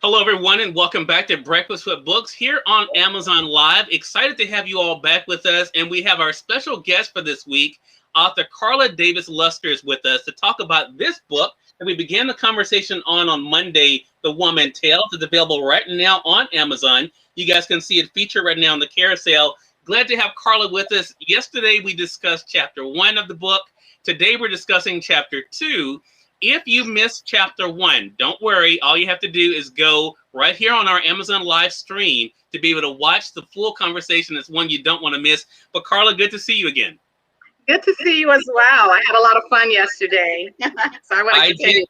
Hello, everyone, and welcome back to Breakfast with Books here on Amazon Live. Excited to have you all back with us, and we have our special guest for this week, author Karla Davis-Luster is with us to talk about this book that we began the conversation on Monday, The Woman Tells. It's available right now on Amazon. You guys can see it featured right now on the carousel. Glad to have Karla with us. Yesterday, we discussed chapter 1 of the book. Today, we're discussing chapter 2. If you missed chapter 1, don't worry. All you have to do is go right here on our Amazon live stream to be able to watch the full conversation. It's one you don't want to miss. But Karla, good to see you again. Good to see you as well. I had a lot of fun yesterday. So I want to continue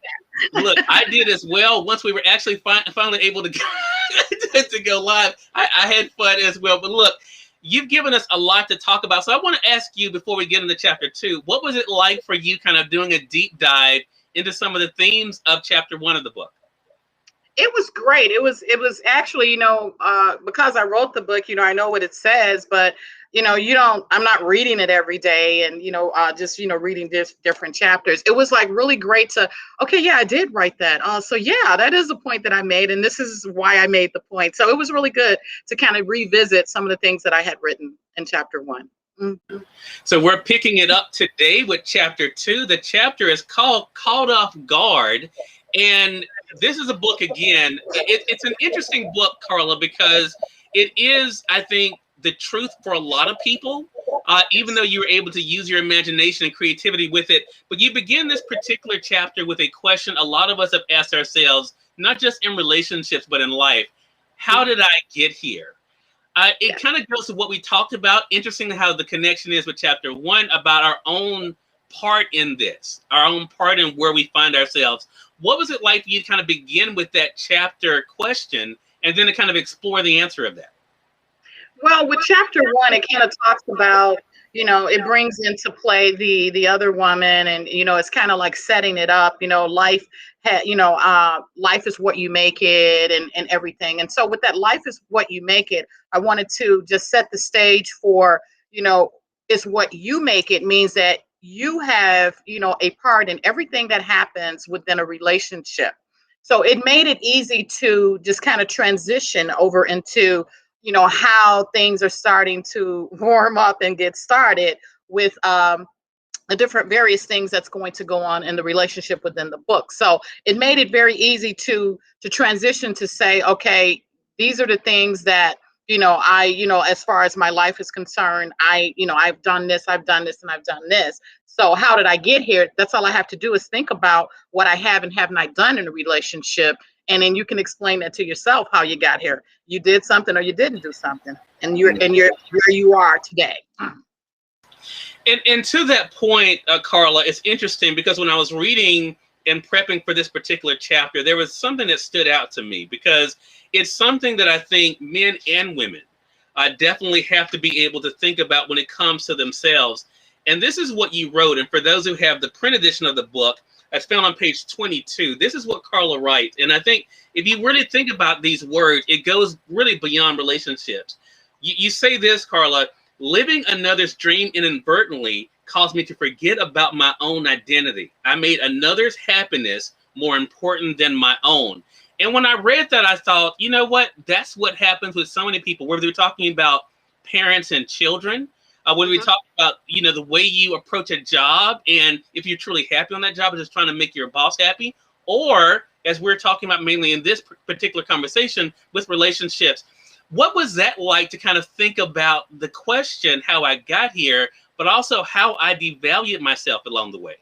that. Look, I did as well. Once we were actually finally able to go, to go live, I had fun as well. But look, you've given us a lot to talk about. So I want to ask you before we get into chapter 2, what was it like for you kind of doing a deep dive into some of the themes of chapter 1 of the book? It was great. It was actually, because I wrote the book, I know what it says, but I'm not reading it every day and, just, reading different chapters. It was like really great to, okay, yeah, I did write that. So yeah, that is a point that I made. And this is why I made the point. So it was really good to kind of revisit some of the things that I had written in chapter 1. Mm-hmm. So we're picking it up today with chapter 2. The chapter is called Caught Off Guard. And this is a book, again, it's an interesting book, Karla, because it is, I think, the truth for a lot of people, even though you were able to use your imagination and creativity with it. But you begin this particular chapter with a question a lot of us have asked ourselves, not just in relationships, but in life. How did I get here? It kind of goes to what we talked about. Interesting how the connection is with chapter 1 about our own part in this, our own part in where we find ourselves. What was it like for you to kind of begin with that chapter question and then to kind of explore the answer of that? Well, with chapter 1, it kind of talks about, it brings into play the other woman, and it's kind of like setting it up. Life life is what you make it, and everything. And so with that, life is what you make it, I wanted to just set the stage for, it's what you make it means that you have, a part in everything that happens within a relationship. So it made it easy to just kind of transition over into, how things are starting to warm up and get started with the different various things that's going to go on in the relationship within the book. So it made it very easy to transition to say, okay, these are the things that, as far as my life is concerned, I've done this, and I've done this. So how did I get here? That's all I have to do is think about what I have and have not done in a relationship. And then you can explain that to yourself how you got here. You did something or you didn't do something. And you're where you are today. And to that point, Karla, it's interesting because when I was reading and prepping for this particular chapter, there was something that stood out to me because it's something that I think men and women definitely have to be able to think about when it comes to themselves. And this is what you wrote. And for those who have the print edition of the book, that's found on page 22. This is what Karla writes. And I think if you really think about these words, it goes really beyond relationships. You say this, Karla: living another's dream inadvertently caused me to forget about my own identity. I made another's happiness more important than my own. And when I read that, I thought, you know what? That's what happens with so many people, whether we're talking about parents and children, when we talk about, the way you approach a job, and if you're truly happy on that job, or just trying to make your boss happy, or as we're talking about mainly in this particular conversation with relationships. What was that like to kind of think about the question, how I got here, but also how I devalued myself along the way?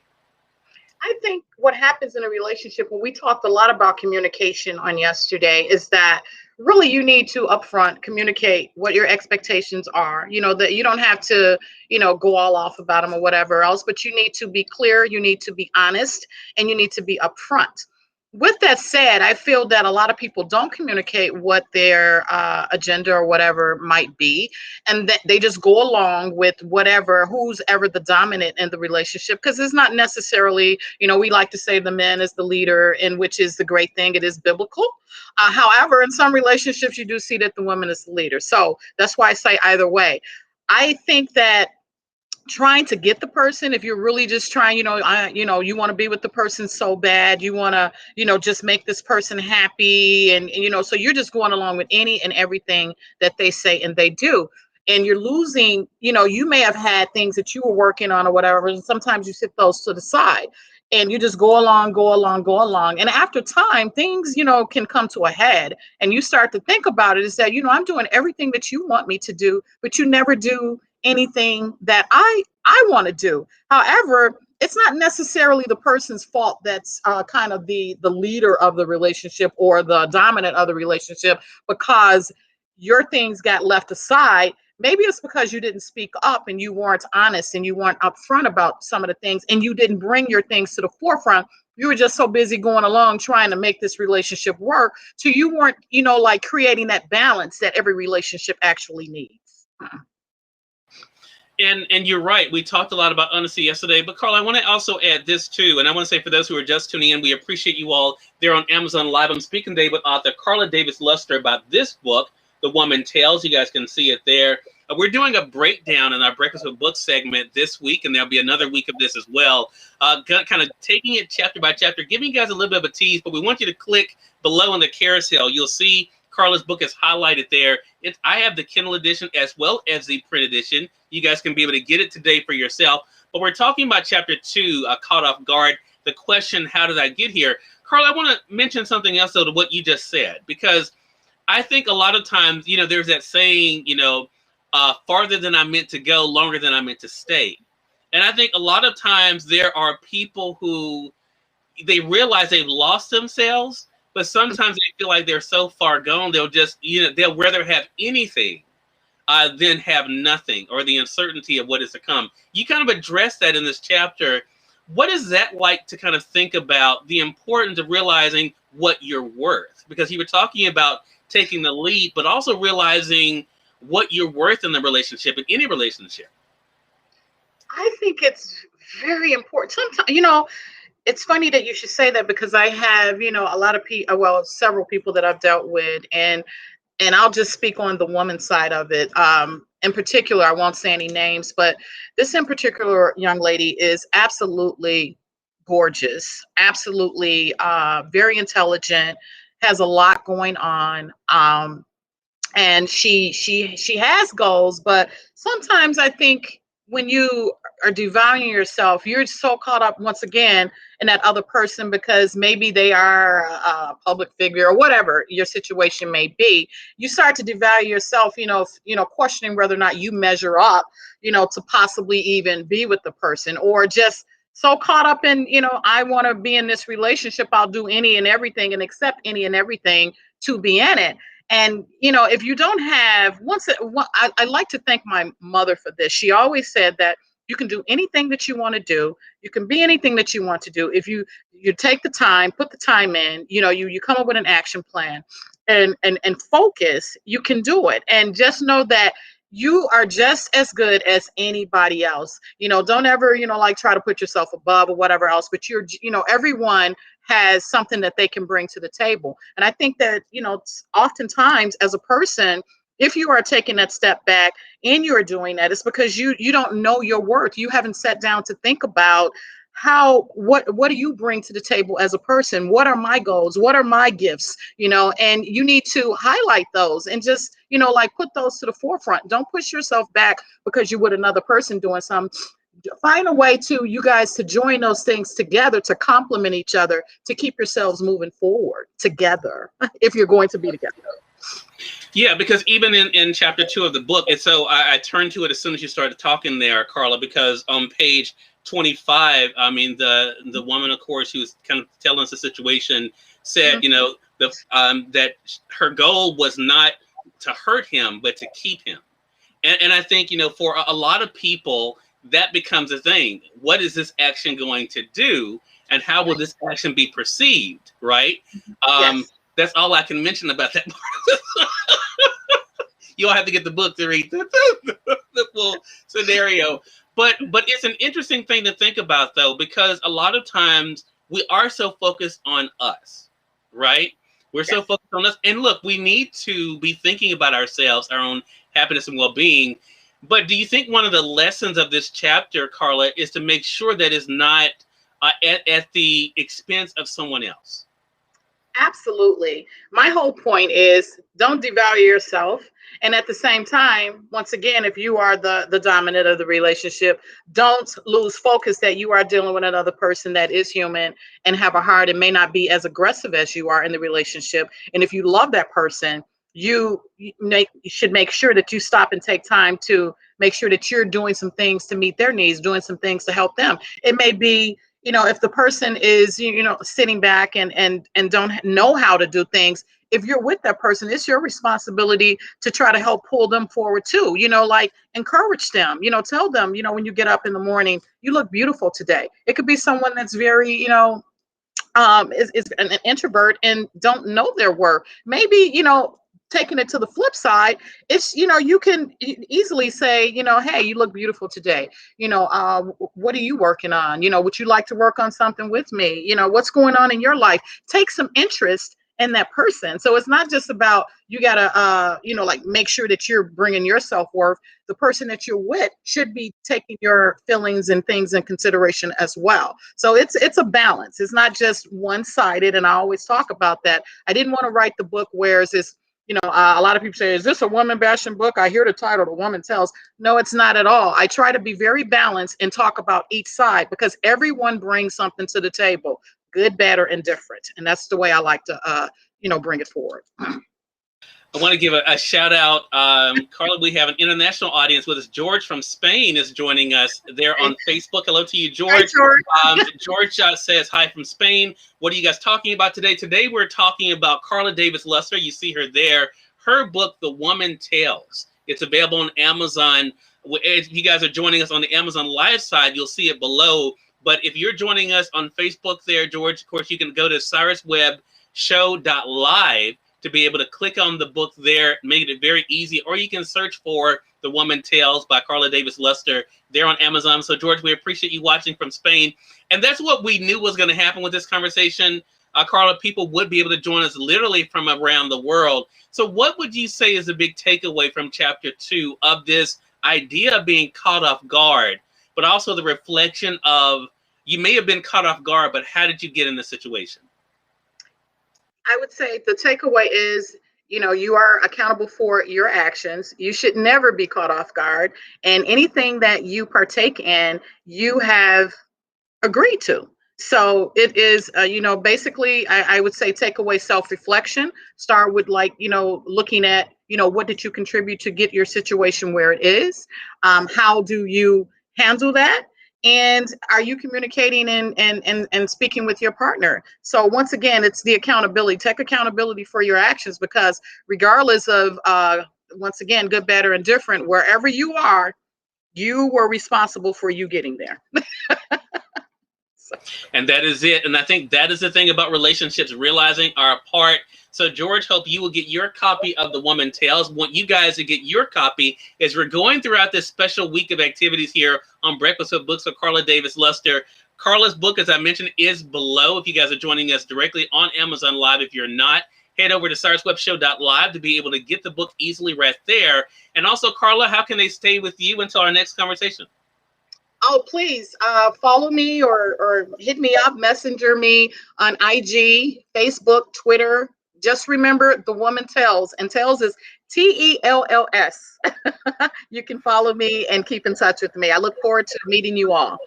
I think what happens in a relationship, when we talked a lot about communication on yesterday, is that really you need to upfront communicate what your expectations are. That you don't have to, go all off about them or whatever else, but you need to be clear, you need to be honest, and you need to be upfront. With that said, I feel that a lot of people don't communicate what their agenda or whatever might be, and that they just go along with who's ever the dominant in the relationship, because it's not necessarily, we like to say the man is the leader, and which is the great thing. It is biblical. However, in some relationships, you do see that the woman is the leader. So that's why I say either way. I think that trying to get the person, if you're really just trying, you want to be with the person so bad, you want to, just make this person happy, and so you're just going along with any and everything that they say and they do. And you're losing, you may have had things that you were working on or whatever, and sometimes you sit those to the side and you just go along, go along, go along. And after time, things, can come to a head, and you start to think about it, is that, I'm doing everything that you want me to do, but you never do anything that I want to do. However, it's not necessarily the person's fault that's kind of the leader of the relationship or the dominant of the relationship, because your things got left aside. Maybe it's because you didn't speak up and you weren't honest and you weren't upfront about some of the things, and you didn't bring your things to the forefront. You were just so busy going along trying to make this relationship work, so you weren't, like creating that balance that every relationship actually needs. And you're right. We talked a lot about honesty yesterday, but Karla, I want to also add this too. And I want to say, for those who are just tuning in, we appreciate you all there on Amazon Live. I'm speaking today with author Karla Davis-Luster about this book, The Woman Tells. You guys can see it there. We're doing a breakdown in our Breakfast with Books segment this week, and there'll be another week of this as well. Kind of taking it chapter by chapter, giving you guys a little bit of a tease, but we want you to click below in the carousel. You'll see Karla's book is highlighted there. I have the Kindle edition as well as the print edition. You guys can be able to get it today for yourself. But we're talking about chapter 2, Caught Off Guard, the question, how did I get here? Karla, I want to mention something else, though, to what you just said, because I think a lot of times, there's that saying, farther than I meant to go, longer than I meant to stay. And I think a lot of times there are people who, they realize they've lost themselves, but sometimes they feel like they're so far gone, they'll just, they'll rather have anything than have nothing, or the uncertainty of what is to come. You kind of address that in this chapter. What is that like, to kind of think about the importance of realizing what you're worth? Because you were talking about taking the lead, but also realizing what you're worth in the relationship, in any relationship. I think it's very important. Sometimes, it's funny that you should say that, because I have, a lot of people, well, several people that I've dealt with, and I'll just speak on the woman side of it. In particular, I won't say any names, but this in particular young lady is absolutely gorgeous, absolutely very intelligent, has a lot going on. And she has goals, but sometimes I think when you are devaluing yourself, you're so caught up once again in that other person, because maybe they are a public figure or whatever your situation may be. You start to devalue yourself, questioning whether or not you measure up, to possibly even be with the person, or just so caught up in, I want to be in this relationship, I'll do any and everything and accept any and everything to be in it. And, if you don't have, I like to thank my mother for this. She always said that you can do anything that you want to do. You can be anything that you want to do. If you take the time, put the time in, you come up with an action plan and focus, you can do it. And just know that you are just as good as anybody else. Don't ever, like try to put yourself above or whatever else, but everyone has something that they can bring to the table. And I think that, oftentimes as a person, if you are taking that step back and you're doing that, it's because you don't know your worth. You haven't sat down to think about what do you bring to the table as a person? What are my goals? What are my gifts? And you need to highlight those and just, like put those to the forefront. Don't push yourself back because you're with another person doing something. Find a way to you guys to join those things together, to complement each other, to keep yourselves moving forward together if you're going to be together. Yeah, because even in chapter 2 of the book, and so I turned to it as soon as you started talking there, Karla, because on page 25, I mean, the woman, of course, who was kind of telling us the situation, said, that her goal was not to hurt him, but to keep him. And I think, for a lot of people, that becomes a thing. What is this action going to do? And how will this action be perceived? Right? Yes. That's all I can mention about that part. You'll have to get the book to read the full scenario. But it's an interesting thing to think about, though, because a lot of times we are so focused on us, right? We're so focused on us. And look, we need to be thinking about ourselves, our own happiness and well-being. But do you think one of the lessons of this chapter, Karla, is to make sure that it's not at the expense of someone else? Absolutely. My whole point is don't devalue yourself. And at the same time, once again, if you are the dominant of the relationship, don't lose focus that you are dealing with another person that is human and have a heart and may not be as aggressive as you are in the relationship. And if you love that person, you should make sure that you stop and take time to make sure that you're doing some things to meet their needs, doing some things to help them. It may be, if the person is, sitting back and don't know how to do things, if you're with that person, it's your responsibility to try to help pull them forward too. Like encourage them, tell them, when you get up in the morning, you look beautiful today. It could be someone that's very, is an introvert and don't know their worth. Maybe, taking it to the flip side, it's, you can easily say, hey, you look beautiful today. What are you working on? Would you like to work on something with me? What's going on in your life? Take some interest in that person. So it's not just about, you gotta like make sure that you're bringing your self-worth. The person that you're with should be taking your feelings and things in consideration as well. So it's a balance. It's not just one-sided, and I always talk about that. I didn't want to write the book where it's this, a lot of people say, is this a woman bashing book? I hear the title, The Woman Tells. No, it's not at all. I try to be very balanced and talk about each side because everyone brings something to the table, good, bad, or indifferent. And that's the way I like to, bring it forward. I want to give a shout out. Karla, we have an international audience with us. George from Spain is joining us there on Facebook. Hello to you, George. Hi, George. George says, hi from Spain. What are you guys talking about today? Today, we're talking about Karla Davis-Luster. You see her there. Her book, The Woman Tells. It's available on Amazon. If you guys are joining us on the Amazon Live side, you'll see it below. But if you're joining us on Facebook there, George, of course, you can go to Cyrus Webb show.live to be able to click on the book there, make it very easy, or you can search for The Woman Tells by Karla Davis-Luster there on Amazon. So, George, we appreciate you watching from Spain. And that's what we knew was going to happen with this conversation. Karla, people would be able to join us literally from around the world. So what would you say is the big takeaway from chapter 2 of this idea of being caught off guard, but also the reflection of you may have been caught off guard, but how did you get in the situation? I would say the takeaway is, you are accountable for your actions. You should never be caught off guard. And anything that you partake in, you have agreed to. So it is, basically, I would say take away self-reflection. Start with looking at, what did you contribute to get your situation where it is? How do you handle that? And are you communicating and speaking with your partner? So once again, it's the accountability. Take accountability for your actions, because regardless of, once again, good, bad, or indifferent, wherever you are, you were responsible for you getting there. And that is it. And I think that is the thing about relationships, realizing our part. So, George, hope you will get your copy of The Woman Tells. Want you guys to get your copy as we're going throughout this special week of activities here on Breakfast with Books with Karla Davis-Luster. Karla's book, as I mentioned, is below. If you guys are joining us directly on Amazon Live, if you're not, head over to cyruswebbshow.live to be able to get the book easily right there. And also, Karla, how can they stay with you until our next conversation? Oh, please follow me or hit me up, messenger me on IG, Facebook, Twitter. Just remember The Woman Tells, and Tells is TELLS. You can follow me and keep in touch with me. I look forward to meeting you all.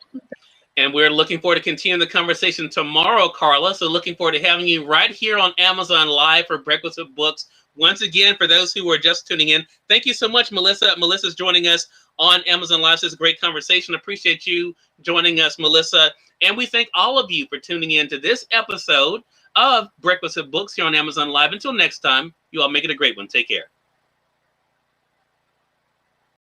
And we're looking forward to continuing the conversation tomorrow, Karla. So looking forward to having you right here on Amazon Live for Breakfast with Books. Once again, for those who are just tuning in, thank you so much, Melissa. Melissa's joining us on Amazon Live. This is a great conversation. Appreciate you joining us, Melissa. And we thank all of you for tuning in to this episode of Breakfast with Books here on Amazon Live. Until next time, you all make it a great one. Take care.